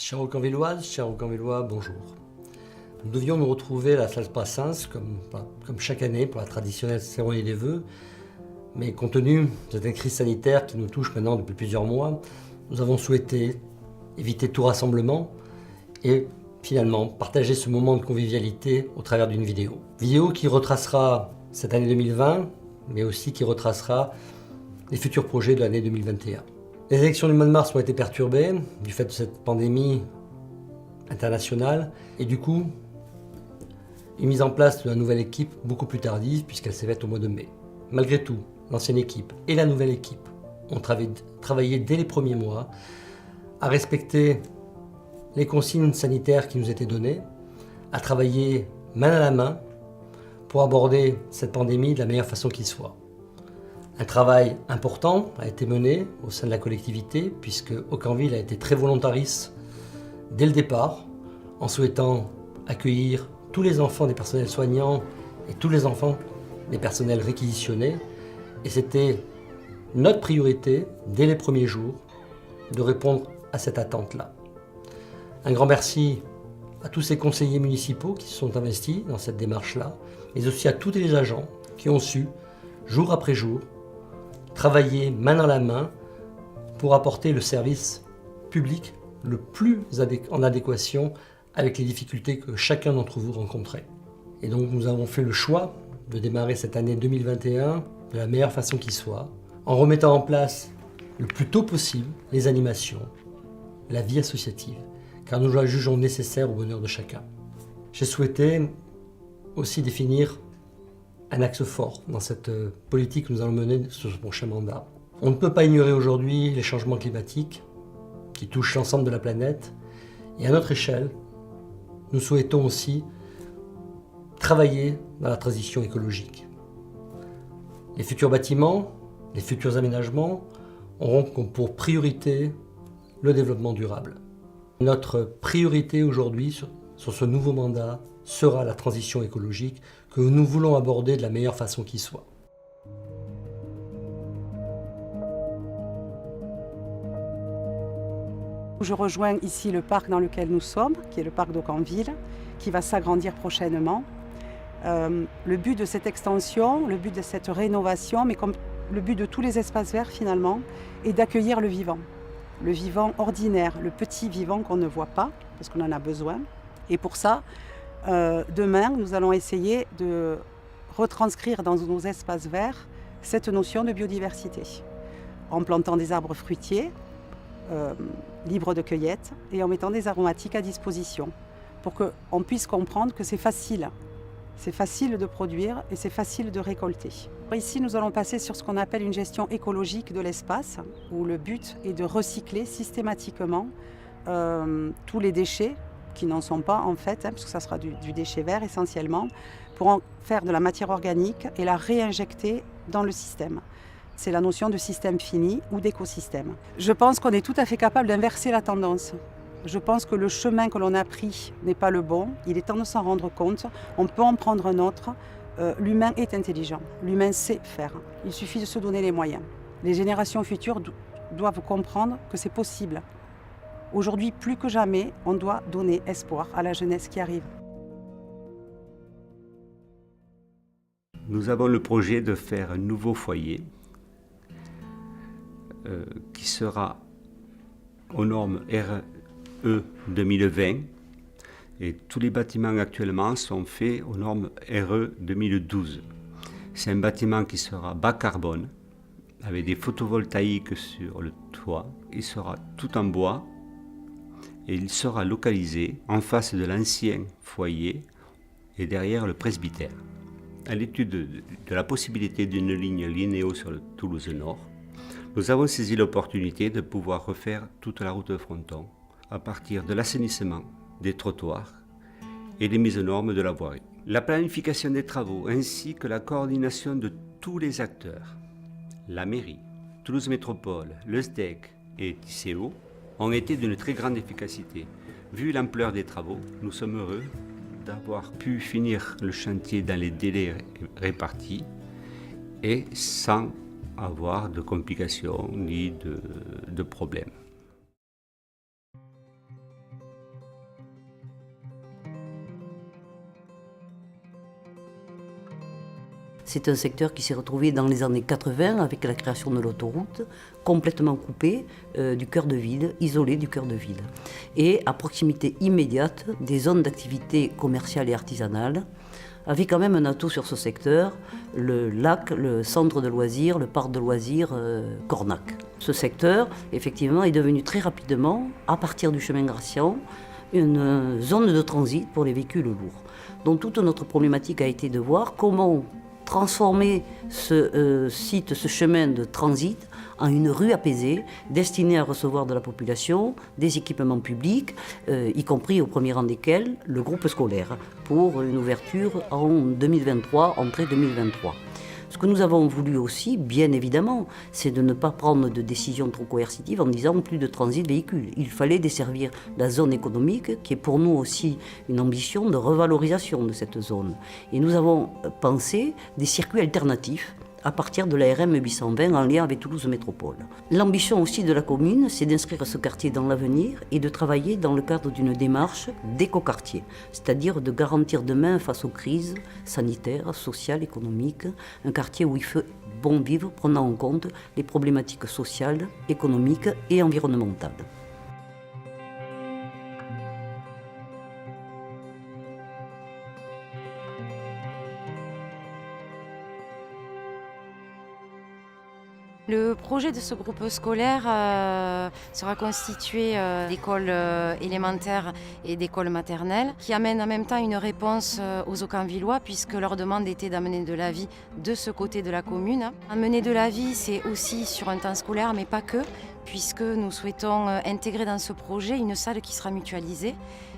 Chers Aucanvilloises, chers Aucanvillois, bonjour. Nous devions nous retrouver à la salle Brassens, comme chaque année, pour la traditionnelle cérémonie des vœux. Mais compte tenu de cette crise sanitaire qui nous touche maintenant depuis plusieurs mois, nous avons souhaité éviter tout rassemblement et finalement partager ce moment de convivialité au travers d'une vidéo. Vidéo qui retracera cette année 2020, mais aussi qui retracera les futurs projets de l'année 2021. Les élections du mois de mars ont été perturbées du fait de cette pandémie internationale et du coup, une mise en place de la nouvelle équipe beaucoup plus tardive puisqu'elle s'est faite au mois de mai. Malgré tout, l'ancienne équipe et la nouvelle équipe ont travaillé dès les premiers mois à respecter les consignes sanitaires qui nous étaient données, à travailler main à la main pour aborder cette pandémie de la meilleure façon qui soit. Un travail important a été mené au sein de la collectivité puisque Aucanville a été très volontariste dès le départ en souhaitant accueillir tous les enfants des personnels soignants et tous les enfants des personnels réquisitionnés. Et c'était notre priorité dès les premiers jours de répondre à cette attente-là. Un grand merci à tous ces conseillers municipaux qui se sont investis dans cette démarche-là, mais aussi à tous les agents qui ont su, jour après jour, travailler main dans la main pour apporter le service public le plus en adéquation avec les difficultés que chacun d'entre vous rencontrait. Et donc nous avons fait le choix de démarrer cette année 2021 de la meilleure façon qui soit, en remettant en place le plus tôt possible les animations, la vie associative, car nous la jugeons nécessaire au bonheur de chacun. J'ai souhaité aussi définir un axe fort dans cette politique que nous allons mener sur ce prochain mandat. On ne peut pas ignorer aujourd'hui les changements climatiques qui touchent l'ensemble de la planète. Et à notre échelle, nous souhaitons aussi travailler dans la transition écologique. Les futurs bâtiments, les futurs aménagements auront pour priorité le développement durable. Notre priorité aujourd'hui sur ce nouveau mandat sera la transition écologique que nous voulons aborder de la meilleure façon qui soit. Je rejoins ici le parc dans lequel nous sommes, qui est le parc d'Aucanville, qui va s'agrandir prochainement. Le but de cette extension, le but de cette rénovation, mais comme le but de tous les espaces verts finalement, est d'accueillir le vivant ordinaire, le petit vivant qu'on ne voit pas, parce qu'on en a besoin. Et pour ça, demain, nous allons essayer de retranscrire dans nos espaces verts cette notion de biodiversité, en plantant des arbres fruitiers, libres de cueillette, et en mettant des aromatiques à disposition, pour qu'on puisse comprendre que c'est facile de produire et c'est facile de récolter. Ici, nous allons passer sur ce qu'on appelle une gestion écologique de l'espace, où le but est de recycler systématiquement tous les déchets qui n'en sont pas en fait, puisque ça sera du déchet vert essentiellement, pour en faire de la matière organique et la réinjecter dans le système. C'est la notion de système fini ou d'écosystème. Je pense qu'on est tout à fait capable d'inverser la tendance. Je pense que le chemin que l'on a pris n'est pas le bon. Il est temps de s'en rendre compte. On peut en prendre un autre. L'humain est intelligent. L'humain sait faire. Il suffit de se donner les moyens. Les générations futures doivent comprendre que c'est possible. Aujourd'hui, plus que jamais, on doit donner espoir à la jeunesse qui arrive. Nous avons le projet de faire un nouveau foyer qui sera aux normes RE 2020 et tous les bâtiments actuellement sont faits aux normes RE 2012. C'est un bâtiment qui sera bas carbone avec des photovoltaïques sur le toit. Il sera tout en bois et il sera localisé en face de l'ancien foyer et derrière le presbytère. À l'étude de la possibilité d'une ligne linéo sur le Toulouse Nord, nous avons saisi l'opportunité de pouvoir refaire toute la route de Fronton à partir de l'assainissement des trottoirs et des mises aux normes de la voirie. La planification des travaux ainsi que la coordination de tous les acteurs, la mairie, Toulouse Métropole, le SDEC et TICEO, ont été d'une très grande efficacité. Vu l'ampleur des travaux, nous sommes heureux d'avoir pu finir le chantier dans les délais répartis et sans avoir de complications ni de problèmes. C'est un secteur qui s'est retrouvé dans les années 80 avec la création de l'autoroute, complètement coupé du cœur de ville, isolé du cœur de ville. Et à proximité immédiate des zones d'activité commerciale et artisanale, avec quand même un atout sur ce secteur, le lac, le centre de loisirs, le parc de loisirs Cornac. Ce secteur, effectivement, est devenu très rapidement, à partir du chemin Gratian, une zone de transit pour les véhicules lourds. Donc toute notre problématique a été de voir comment transformer ce site, ce chemin de transit, en une rue apaisée, destinée à recevoir de la population, des équipements publics, y compris au premier rang desquels le groupe scolaire, pour une ouverture en 2023, entrée 2023. Ce que nous avons voulu aussi, bien évidemment, c'est de ne pas prendre de décisions trop coercitives en disant plus de transit véhicules. Il fallait desservir la zone économique, qui est pour nous aussi une ambition de revalorisation de cette zone. Et nous avons pensé des circuits alternatifs à partir de la RM 820 en lien avec Toulouse Métropole. L'ambition aussi de la commune, c'est d'inscrire ce quartier dans l'avenir et de travailler dans le cadre d'une démarche d'écoquartier, c'est-à-dire de garantir demain face aux crises sanitaires, sociales, économiques, un quartier où il fait bon vivre, prenant en compte les problématiques sociales, économiques et environnementales. Le projet de ce groupe scolaire sera constitué d'écoles élémentaires et d'écoles maternelles qui amènent en même temps une réponse aux Aucanvillois puisque leur demande était d'amener de la vie de ce côté de la commune. Amener de la vie, c'est aussi sur un temps scolaire, mais pas que, puisque nous souhaitons intégrer dans ce projet une salle qui sera mutualisée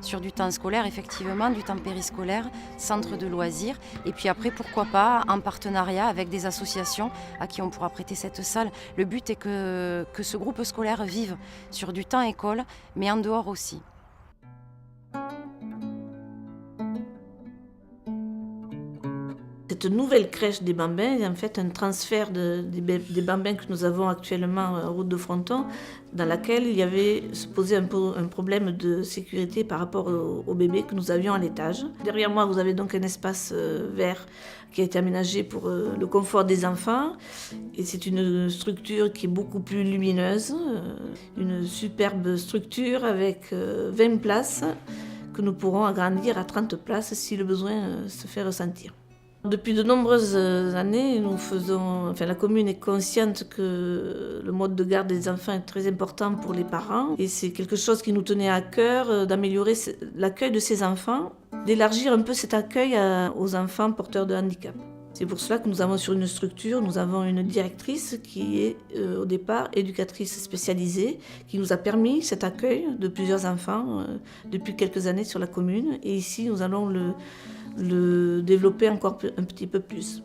sur du temps scolaire, effectivement, du temps périscolaire, centre de loisirs, et puis après, pourquoi pas, en partenariat avec des associations à qui on pourra prêter cette salle. Le but est que ce groupe scolaire vive sur du temps école, mais en dehors aussi. Cette nouvelle crèche des Bambins est en fait un transfert des Bambins que nous avons actuellement en route de Fronton, dans laquelle il y avait se posait un problème de sécurité par rapport aux bébés que nous avions à l'étage. Derrière moi, vous avez donc un espace vert qui a été aménagé pour le confort des enfants. Et c'est une structure qui est beaucoup plus lumineuse, une superbe structure avec 20 places que nous pourrons agrandir à 30 places si le besoin se fait ressentir. Depuis de nombreuses années, la commune est consciente que le mode de garde des enfants est très important pour les parents et c'est quelque chose qui nous tenait à cœur d'améliorer l'accueil de ces enfants, d'élargir un peu cet accueil aux enfants porteurs de handicap. C'est pour cela que nous avons sur une structure, nous avons une directrice qui est au départ éducatrice spécialisée, qui nous a permis cet accueil de plusieurs enfants depuis quelques années sur la commune et ici nous allons le développer encore un petit peu plus.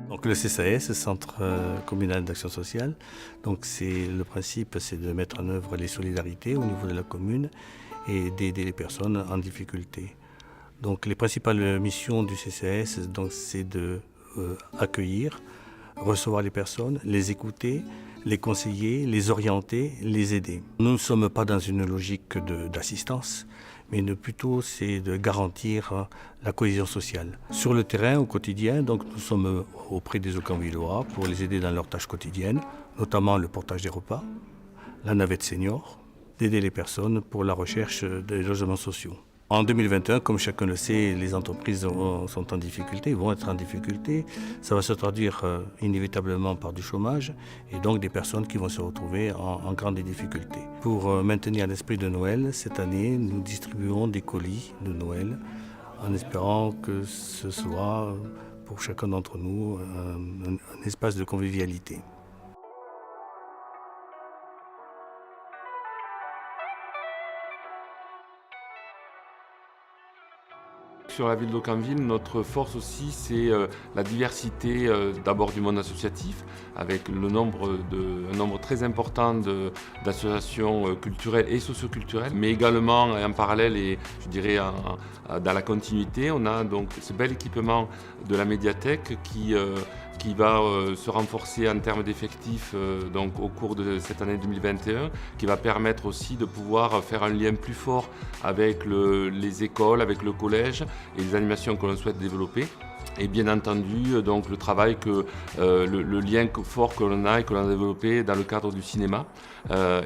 Donc le CCAS, Centre communal d'action sociale, donc le principe c'est de mettre en œuvre les solidarités au niveau de la commune et d'aider les personnes en difficulté. Donc les principales missions du CCAS, donc, c'est de accueillir, recevoir les personnes, les écouter, les conseiller, les orienter, les aider. Nous ne sommes pas dans une logique d'assistance, mais plutôt c'est de garantir la cohésion sociale. Sur le terrain, au quotidien, donc, nous sommes auprès des Aucanvillois pour les aider dans leurs tâches quotidiennes, notamment le portage des repas, la navette senior, d'aider les personnes pour la recherche des logements sociaux. En 2021, comme chacun le sait, les entreprises sont en difficulté, vont être en difficulté. Ça va se traduire inévitablement par du chômage et donc des personnes qui vont se retrouver en grande difficulté. Pour maintenir l'esprit de Noël, cette année, nous distribuons des colis de Noël en espérant que ce soit pour chacun d'entre nous un espace de convivialité. Sur la ville d'Aucanville, notre force aussi, c'est la diversité d'abord du monde associatif, avec un nombre très important d'associations culturelles et socioculturelles, mais également en parallèle et je dirais dans la continuité, on a donc ce bel équipement de la médiathèque qui qui va se renforcer en termes d'effectifs donc au cours de cette année 2021, qui va permettre aussi de pouvoir faire un lien plus fort avec les écoles, avec le collège et les animations que l'on souhaite développer. Et bien entendu, donc, le travail, le lien fort que l'on a et que l'on a développé dans le cadre du cinéma.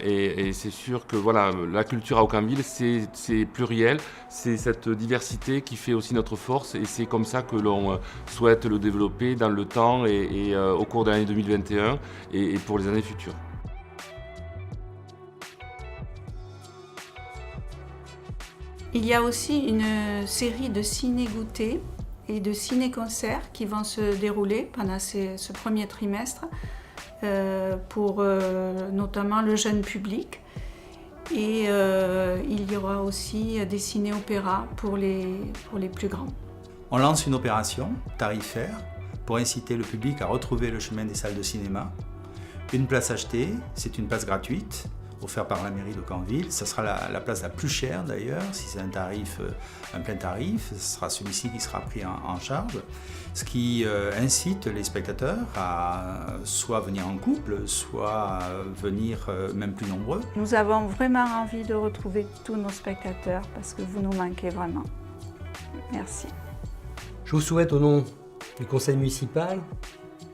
Et c'est sûr que voilà, la culture à Aucamville, c'est pluriel, c'est cette diversité qui fait aussi notre force et c'est comme ça que l'on souhaite le développer dans le temps et au cours de l'année 2021 et pour les années futures. Il y a aussi une série de ciné-goûters et de ciné-concerts qui vont se dérouler pendant ce premier trimestre pour notamment le jeune public. Et il y aura aussi des ciné-opéras pour les plus grands. On lance une opération tarifaire pour inciter le public à retrouver le chemin des salles de cinéma. Une place achetée, c'est une place gratuite, offerte par la mairie d'Aucamville. Ce sera la place la plus chère d'ailleurs, si c'est un plein tarif, ce sera celui-ci qui sera pris en charge. Ce qui incite les spectateurs à soit venir en couple, soit venir même plus nombreux. Nous avons vraiment envie de retrouver tous nos spectateurs parce que vous nous manquez vraiment. Merci. Je vous souhaite au nom du conseil municipal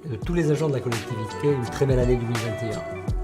et de tous les agents de la collectivité une très belle année 2021.